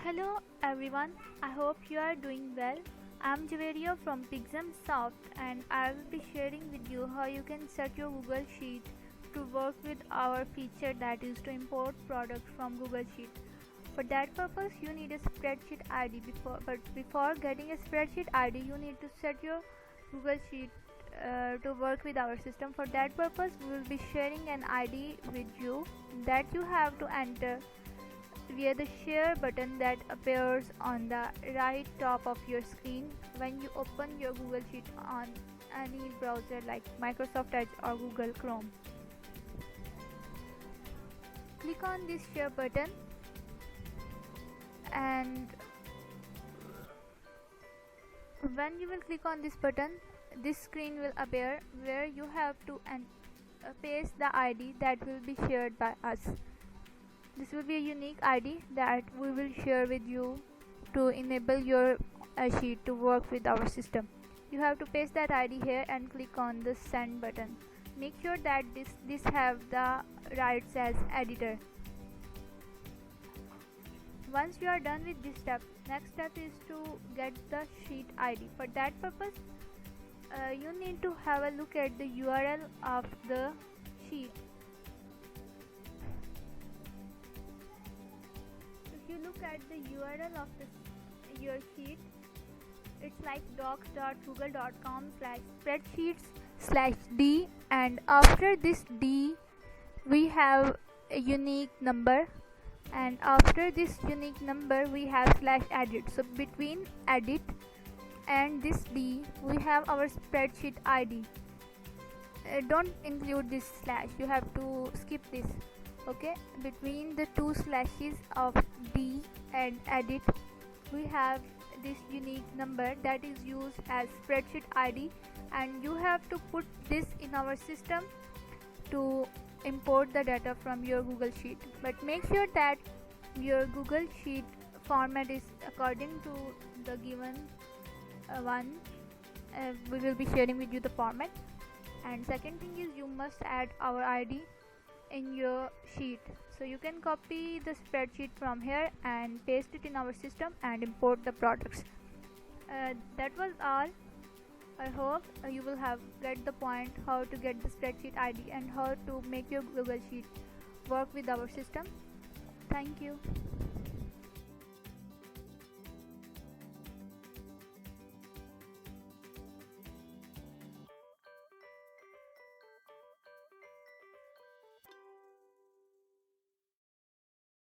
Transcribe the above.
Hello everyone, I hope you are doing well. I'm Javeria from PixamSoft and I will be sharing with you how you can set your Google Sheet to work with our feature that is to import products from Google Sheet. For that purpose, you need a spreadsheet ID but before getting a spreadsheet ID, you need to set your Google Sheet to work with our system. For that purpose, we will be sharing an ID with you that you have to enter via the share button that appears on the right top of your screen when you open your Google Sheet on any browser like Microsoft Edge or Google Chrome. Click on this share button and when you will click on this button, this screen will appear where you have to paste the ID that will be shared by us. This will be a unique ID that we will share with you to enable your sheet to work with our system. You have to paste that ID here and click on the send button. Make sure that this have the rights as editor. Once you are done with this step, next step is to get the sheet ID. For that purpose, you need to have a look at the URL of the sheet. If you look at the URL of your sheet, it's like docs.google.com/spreadsheets/d, and after this D we have a unique number, and after this unique number we have /edit. So between edit and this D we have our spreadsheet ID. Don't include this slash, you have to skip this. Okay, between the two slashes of D and edit we have this unique number that is used as spreadsheet ID, and you have to put this in our system to import the data from your Google Sheet. But make sure that your Google Sheet format is according to the given one. We will be sharing with you the format. And second thing is, you must add our ID in your sheet. So you can copy the spreadsheet from here and paste it in our system and import the products. That was all. I hope you will have get the point how to get the spreadsheet ID and how to make your Google Sheet work with our system. Thank you.